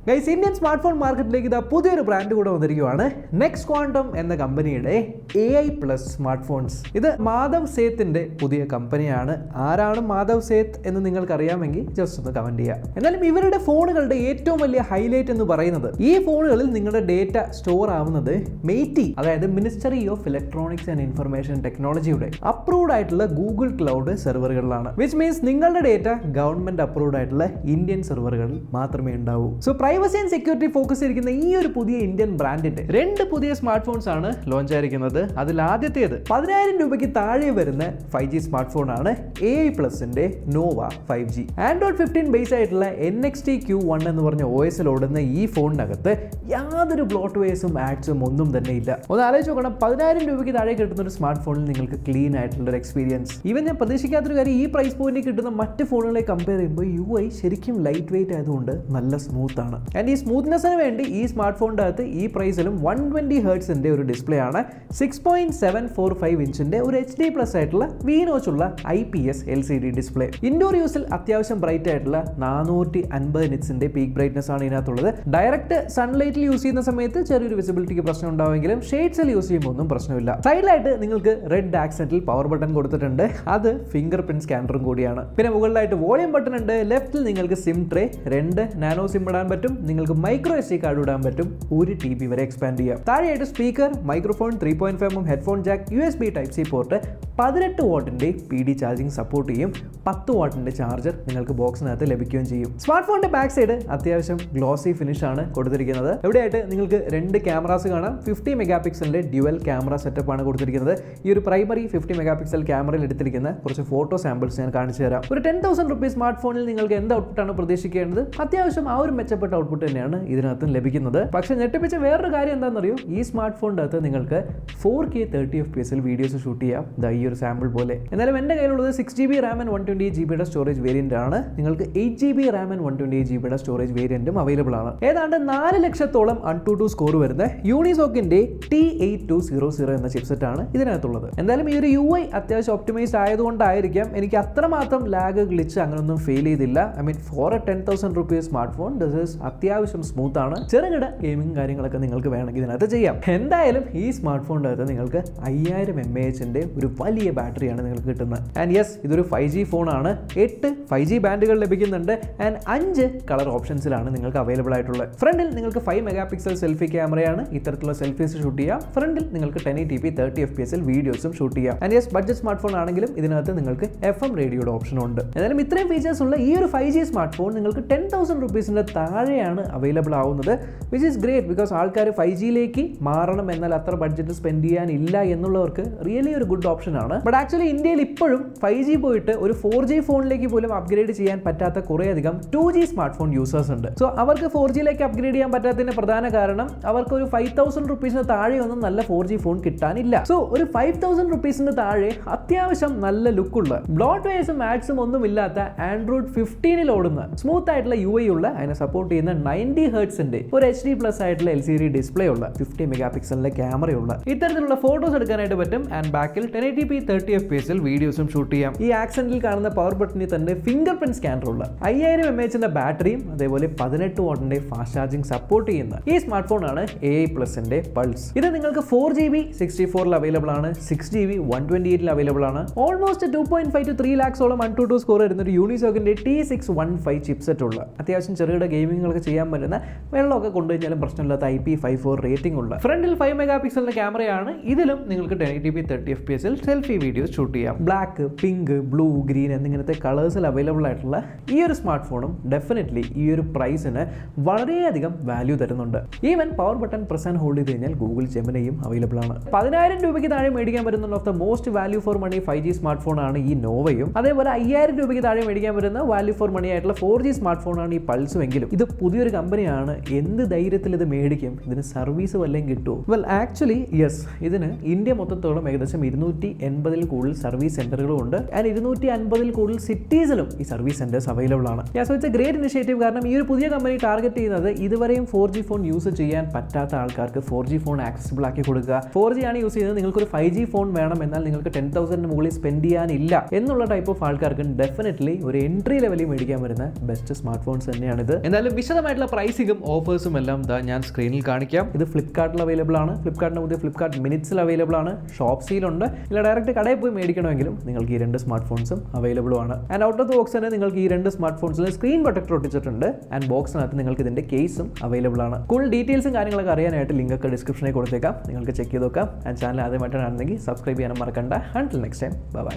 Guys, Indian smart phone മാർക്കറ്റിലേക്ക് ഇതാ പുതിയൊരു ബ്രാൻഡ് കൂടെ വന്നിരിക്കുകയാണ്. നെക്സ്റ്റ് ക്വാണ്ടം എന്ന കമ്പനിയുടെ AI+ സ്മാർട്ട് ഫോൺസ്. ഇത് മാധവ് സേത്തിന്റെ പുതിയ കമ്പനിയാണ്. ആരാണ് മാധവ് സേത്ത് എന്ന് നിങ്ങൾക്ക് അറിയാമെങ്കിൽ ജസ്റ്റ് ഒന്ന് കമന്റ് ചെയ്യാം. എന്നാലും ഇവരുടെ ഫോണുകളുടെ ഏറ്റവും വലിയ ഹൈലൈറ്റ് എന്ന് പറയുന്നത് ഈ ഫോണുകളിൽ നിങ്ങളുടെ ഡേറ്റ സ്റ്റോർ ആവുന്നത് മെയ്റ്റി, അതായത് ministry of electronics and information ടെക്നോളജിയുടെ അപ്രൂവ്ഡ് ആയിട്ടുള്ള ഗൂഗിൾ ക്ലൗഡ് സെർവറുകളിലാണ്. വിച്ച് മീൻസ് നിങ്ങളുടെ ഡേറ്റ ഗവൺമെന്റ് അപ്രൂവ്ഡ് ആയിട്ടുള്ള ഇന്ത്യൻ സെർവറുകളിൽ മാത്രമേ ഉണ്ടാവൂ. So privacy and security focus ചെയ്തിരിക്കുന്ന ഈ ഒരു പുതിയ ഇന്ത്യൻ ബ്രാൻഡിന്റെ 2 പുതിയ സ്മാർട്ട് ഫോൺസ് ആണ് ലോഞ്ച് ആയിരിക്കുന്നത്. അതിൽ ആദ്യത്തേത് 10,000 രൂപയ്ക്ക് താഴെ വരുന്ന 5G സ്മാർട്ട് ഫോൺ ആണ് AI+ന്റെ നോവ 5G. ആൻഡ്രോയിഡ് 15 ബേസ് ആയിട്ടുള്ള NXT Q1 എന്ന് പറഞ്ഞ OS ഓടുന്ന ഈ ഫോണിനകത്ത് യാതൊരു ബ്ലോട്ട് വേസും ആഡ്സും ഒന്നും തന്നെ ഇല്ല. ഒന്ന് ആലോചിച്ച് നോക്കണം, 10,000 രൂപയ്ക്ക് താഴെ കിട്ടുന്ന ഒരു സ്മാർട്ട് ഫോണിൽ നിങ്ങൾക്ക് ക്ലീൻ ആയിട്ടുള്ള ഒരു എക്സ്പീരിയൻസ്. ഈവൻ ഞാൻ പ്രതീക്ഷിക്കാത്തൊരു കാര്യം, ഈ പ്രൈസ് പോയിന്റിൽ കിട്ടുന്ന മറ്റ് ഫോണുകളെ കമ്പയർ ചെയ്യുമ്പോൾ UI ശരിക്കും ലൈറ്റ് വെയിറ്റ് ആയതുകൊണ്ട് നല്ല സ്മൂത്ത് ആണ്. ആൻഡ് ഈ സ്മൂത്ത്നെസ്സിന് വേണ്ടി ഈ സ്മാർട്ട് ഫോണിൻ്റെ അകത്ത് ഈ പ്രൈസിലും 120 ഹെർട്സിന്റെ ഒരു ഡിസ്പ്ലേ ആണ്. 6.745 ഇഞ്ചിന്റെ ഒരു HD+ ആയിട്ടുള്ള വീനോച്ചുള്ള IPS LCD ഡിസ്പ്ലേ. ഇൻഡോർ യൂസിൽ അത്യാവശ്യം ബ്രൈറ്റ് ആയിട്ടുള്ള 450 നിറ്റ്സിന്റെ പീക്ക് ബ്രൈറ്റ്നസ് ആണ് ഇതിനകത്തുള്ളത്. ഡയറക്റ്റ് സൺലൈറ്റിൽ യൂസ് ചെയ്യുന്ന സമയത്ത് ചെറിയൊരു വിസിബിലിറ്റിക്ക് പ്രശ്നം ഉണ്ടാവുമെങ്കിലും ഷെയ്ഡ്സിൽ യൂസ് ചെയ്യുമ്പോൾ ഒന്നും പ്രശ്നമില്ല. സൈഡിലായിട്ട് നിങ്ങൾക്ക് റെഡ് ആക്സെന്റിൽ പവർ ബട്ടൺ കൊടുത്തിട്ടുണ്ട്. അത് ഫിംഗർ പ്രിന്റ് സ്കാനറും കൂടിയാണ്. പിന്നെ മുകളിലായിട്ട് വോളിയം ബട്ടൺ ഉണ്ട്. ലെഫ്റ്റിൽ നിങ്ങൾക്ക് സിം ട്രേ, 2 നാനോ സിം ഇടാൻ പറ്റും. നിങ്ങൾക്ക് മൈക്രോ SD കാർഡ് ഇടാൻ പറ്റും. 1 TB വരെ എക്സ്പാൻഡ് ചെയ്യാം. താഴെയായിട്ട് speaker, microphone, 3.5mm headphone Jack, USB Type-C port, 18 വാട്ടിന്റെ PD charging support ചെയ്യും. 10 വാട്ടിന്റെ ചാർജർ നിങ്ങൾക്ക് ബോക്സിനകത്ത് ലഭിക്കുകയും ചെയ്യും. സ്മാർട്ട് ഫോണിന്റെ ബാക്ക് സൈഡ് അത്യാവശ്യം ഗ്ലോസി ഫിനിഷ് ആണ് കൊടുത്തിരിക്കുന്നത്. എവിടെയായിട്ട് നിങ്ങൾക്ക് 2 ക്യാമറാസ് കാണാം. 50 മെഗാ പിക്സലിന്റെ ഡ്യുവൽ ക്യാമറ സെറ്റപ്പ് ആണ് കൊടുത്തിരിക്കുന്നത്. ഈ ഒരു പ്രൈമറി 50 മെഗാ പിക്സൽ ക്യാമറയിൽ എടുത്തിരിക്കുന്ന കുറച്ച് ഫോട്ടോ സാമ്പിൾസ് ഞാൻ കാണിച്ചു തരാം. ഒരു 10,000 റുപ്പീസ് സ്മാർട്ട് ഫോണിൽ നിങ്ങൾക്ക് എന്ത് ഔട്ട്പുട്ടാണ് പ്രതീക്ഷിക്കേണ്ടത്? അത്യാവശ്യം ആ ഒരു മെച്ചപ്പെട്ട ഔട്ട്പുട്ട് തന്നെയാണ് ഇതിനകത്ത് ലഭിക്കുന്നത്. പക്ഷെ ഞെട്ടിപ്പിച്ച വേറൊരു കാര്യം എന്താണെന്നറിയോ? ഈ സ്മാർട്ട് ഫോണിൻ്റെ അകത്ത് നിങ്ങൾക്ക് 4K 30 FPS വീഡിയോസ് ഷൂട്ട് ചെയ്യാം. ഈ ഒരു സാമ്പിൾ പോലെ. എന്നാലും എൻ്റെ കയ്യിലുള്ളത് 6GB RAM and 128GB storage variant ആണ്. നിങ്ങൾക്ക് 8GB RAM and 128GB storage വേരിയന്റും അവൈലബിൾ ആണ്. ഏതാണ്ട് 4 ലക്ഷത്തോളം AnTuTu സ്കോർ വരുന്ന യൂണിസോക്കിന്റെ T8200 എന്ന ചിപ്സെറ്റ് ആണ് ഇതിനകത്തുള്ളത്. എന്തായാലും ഈ ഒരു UI അത്യാവശ്യം ഒപ്റ്റിമൈസ്ഡ് ആയതുകൊണ്ടായിരിക്കാം എനിക്ക് അത്രമാത്രം ലാഗ് ഗ്ലിച്ച് അങ്ങനെയൊന്നും ഫീൽ ചെയ്തില്ല. I mean for a 10,000 rupees smart phone this is അത്യാവശ്യം സ്മൂത്ത് ആണ്. ചെറുകിട ഗെയിമിംഗ് കാര്യങ്ങളൊക്കെ നിങ്ങൾക്ക് വേണമെങ്കിൽ ഇതിനകത്ത് ചെയ്യാം. എന്തായാലും ഈ സ്മാർട്ട് ഫോണിൻ്റെ അകത്ത് നിങ്ങൾക്ക് 5000 mAh ഒരു വലിയ ബാറ്ററിയാണ് നിങ്ങൾക്ക് കിട്ടുന്നത്. ആൻഡ് യെസ്, ഇതൊരു 5G ഫോണാണ്. 8 5G ബാൻഡുകൾ ലഭിക്കുന്നുണ്ട്. ആൻഡ് 5 കളർ ഓപ്ഷൻസിലാണ് നിങ്ങൾക്ക് അവൈലബിൾ ആയിട്ടുള്ളത്. ഫ്രണ്ടിൽ നിങ്ങൾക്ക് 5 മെഗാ പിക്സൽ സെൽഫി ക്യാമറയാണ്. ഇത്തരത്തിലുള്ള സെൽഫീസ് ഷൂട്ട് ചെയ്യാം. ഫ്രണ്ടിൽ നിങ്ങൾക്ക് 1080p 30 FPS വീഡിയോസും ഷൂട്ട് ചെയ്യാം. And yes, budget smart phone ആണെങ്കിലും ഇതിനകത്ത് നിങ്ങൾക്ക് FM റേഡിയോയുടെ ഓപ്ഷൻ ഉണ്ട്. എന്നാലും ഇത്രയും ഫീച്ചേഴ്സ് ഉള്ള ഈ ഒരു 5G സ്മാർട്ട് ഫോൺ നിങ്ങൾക്ക് 10,000 റുപ്പീസിന്റെ താഴെയാണ് അവൈലബിൾ ആവുന്നത്. വിച്ച് ഈസ് ഗ്രേറ്റ് ബിക്കോസ് ആൾക്കാർ 5Gയിലേക്ക് മാറണം എന്നാൽ അത്ര ബഡ്ജറ്റ് സ്പെൻഡ് ചെയ്യാനില്ല എന്നുള്ളവർക്ക് റിയലി ഒരു ഗുഡ് ഓപ്ഷൻ ആണ്. ബട്ട് ആക്ച്വലി ഇന്ത്യയിൽ ഇപ്പോഴും 5G പോയിട്ട് ഒരു 4G ഫോണിലേക്ക് പോലും അപ്ഗ്രേഡ് ചെയ്യാൻ പറ്റാത്ത കുറേയധികം 2G സ്മാർട്ട് ഫോൺ യൂസേഴ്സ് ഉണ്ട്. സോ അവർക്ക് 4Gയിലേക്ക് അപ്ഗ്രേഡ് ചെയ്യാൻ പറ്റാത്തതിന്റെ പ്രധാന കാരണം അവർക്ക് ഒരു 5,000 റുപ്പീസിന് താഴെയൊന്നും നല്ല 4G ഫോൺ കിട്ടാനില്ല. സോ ഒരു 5,000 റുപ്പീസിന് താഴെ അത്യാവശ്യം നല്ല ലുക്കുള്ള ബ്ലോട്ട് വേസും ആഡ്സും ഒന്നും ഇല്ലാത്ത ആൻഡ്രോയിഡ് 15 ഓടുന്ന സ്മൂത്ത് ആയിട്ടുള്ള UI ഉള്ള അതിനെ സപ്പോർട്ട് ചെയ്യുന്ന 90 ഹെർട്സിന്റെ ഒരു HD+ ആയിട്ടുള്ള LCD ഡിസ്പ്ലേ ഉള്ള 50 മെഗാ പിക്സലിന്റെ ക്യാമറയുള്ള ഇത്തരത്തിലുള്ള ഫോട്ടോസ് എടുക്കാനായിട്ട് പറ്റും. ആൻഡ് ബാക്കിൽ 1080p 30 FPS വീഡിയോസും ഷൂട്ട് ചെയ്യാം. ഈ ആക്സെന്റിൽ കാണുന്ന പവർ ബട്ടണിൽ തന്നെ ഫിംഗർ പ്രിന്റ് സ്കാനർ ഉള്ള 5000 mAhന്റെ ബാറ്ററിയും അതേപോലെ 18 വാട്ടിന്റെ ഫാസ്റ്റ് ചാർജിംഗ് സപ്പോർട്ട് ചെയ്യുന്ന ഈ സ്മാർട്ട് ഫോൺ ആണ് AI+ന്റെ പൾസ്. ഇത് നിങ്ങൾക്ക് 4GB 64 അവൈലബിൾ ആണ്. 6GB 128 അവൈലബിൾ ആണ്. ഓൾമോസ്റ്റ് 2.5 to 3 lakhsോളം AnTuTu സ്കോർ വരുന്ന ഒരു യൂണിസോക്കിന്റെ T615 ചിപ്സെറ്റ് ഉള്ള അത്യാവശ്യം ചെറുകിട ഗെയിമിങ്ങുകളൊക്കെ ചെയ്യാൻ പറ്റുന്ന വെള്ളമൊക്കെ കൊണ്ടുകഴിഞ്ഞാലും പ്രശ്നമില്ലാത്ത IP54 റേറ്റിംഗ് ഉള്ള ഫ്രണ്ടിൽ 5 മെഗാ പിക്സലിന്റെ ക്യാമറയാണ്. ഇതിലും നിങ്ങൾക്ക് 1080p 30 FPS selfie videos shoot ചെയ്യാം. ബ്ലാക്ക്, പിങ്ക്, ബ്ലൂ, ഗ്രീൻ എന്നിങ്ങനത്തെ കളേഴ്സിൽ അവൈലബിൾ ആയിട്ടുള്ള ഈ ഒരു സ്മാർട്ട് ഫോണും ഡെഫിനറ്റ്ലി ഈ ഒരു പ്രൈസിന് വളരെയധികം വാല്യൂ തരുന്നുണ്ട്. Even power button press and hold ചെയ്ത് കഴിഞ്ഞാൽ ഗൂഗിൾ ജെമിനിയും അവൈലബിൾ ആണ്. 10,000 രൂപയ്ക്ക് താഴെ മേടിക്കാൻ പറ്റുന്ന of the most value for money 5G smart phone ആണ് ഈ നോവയും. അതേപോലെ 5000 രൂപയ്ക്ക് താഴെ മേടിക്കാൻ പറ്റുന്ന വാല്യൂ ഫോർ മണി ആയിട്ടുള്ള 4G സ്മാർട്ട് ഫോൺ ആണ് ഈ പൾസും. എങ്കിലും ഇത് പുതിയൊരു കമ്പനിയാണ്. എന്ത് ധൈര്യത്തിൽ ഇത് മേടിക്കും? ഇതിന് സർവീസ് വല്ലതും കിട്ടുമോ? വെൽ ആക്ച്വലി യെസ്, ഇതിന് ഇന്ത്യ മൊത്തത്തോളം ഏകദേശം 280 കൂടുതൽ സർവീസ് സെന്ററുകളും ഉണ്ട്. ആൻഡ് 250 കൂടുതൽ സിറ്റീസിലും ഈ സർവീസ് സെന്റേഴ്സ് അവൈലബിൾ ആണ്. So it's A great initiative. കാരണം ഈ ഒരു പുതിയ കമ്പനി ടാർഗറ്റ് ചെയ്യുന്നത് ഇതുവരെയും 4G ഫോൺ യൂസ് ചെയ്യാൻ പറ്റാത്ത ആൾക്കാർക്ക് 4G ഫോൺ ആക്സസിബിൾ ആക്കി കൊടുക്കുക. 4G ആണ് യൂസ് ചെയ്യുന്നത്, നിങ്ങൾക്ക് ഒരു 5G ഫോൺ വേണം എന്നാൽ നിങ്ങൾക്ക് 10,000 മുകളിൽ സ്പെൻഡ് ചെയ്യാനില്ല എന്നുള്ള ടൈപ്പ് ഓഫ് ആൾക്കാർക്ക് ഡെഫിനറ്റ്ലി ഒരു എൻട്രി ലെവലിൽ മേടിക്കാൻ വരുന്ന ബെസ്റ്റ് സ്മാർട്ട് ഫോൺസ് തന്നെയാണിത്. എന്തായാലും വിശദ വിശദമായിട്ടുള്ള പ്രൈസിങ്ങും ഓഫേഴ്സും എല്ലാം ഞാൻ സ്ക്രീനിൽ കാണിക്കാം. ഇത് ഫ്ലിപ്കാർട്ടിൽ അവൈലബിൾ ആണ്. ഫ്ലിപ്കാർട്ടിന് പുതിയ ഫ്ലിപ്കാർട്ട് മിനിറ്റ്സിൽ അവൈലബിൾ ആണ്, ഷോപ്സിയിലുണ്ട്. ഇല്ല ഡയറക്റ്റ് കടയിൽ പോയി മേടിക്കണമെങ്കിലും നിങ്ങൾക്ക് ഈ 2 സ്മാർട്ട് ഫോൺസും അവൈലബിളും ആണ്. And out of the box തന്നെ നിങ്ങൾക്ക് ഈ 2 സ്മാർട്ട് ഫോൺസിൽ സ്ക്രീൻ പ്രൊട്ടക്ടർ ഒട്ടിച്ചിട്ടുണ്ട്. ആൻഡ് ബോക്സിനകത്ത് നിങ്ങൾക്ക് ഇതിന്റെ കേസും അവൈലബിൾ ആണ്. കൂടുതൽ ഡീറ്റെയിൽസും കാര്യങ്ങളൊക്കെ അറിയാനായിട്ട് ലിങ്ക് ഒക്കെ ഡിസ്ക്രിപ്ഷനിൽ കൊടുത്തേക്കാം, നിങ്ങൾക്ക് ചെക്ക് ചെയ്ത് നോക്കാം. ആൻഡ് ചാനൽ ആദ്യമായിട്ടാണെന്നെങ്കിൽ സബ്സ്ക്രൈബ് ചെയ്യാനും മറക്കണ്ട. Until next time, bye bye.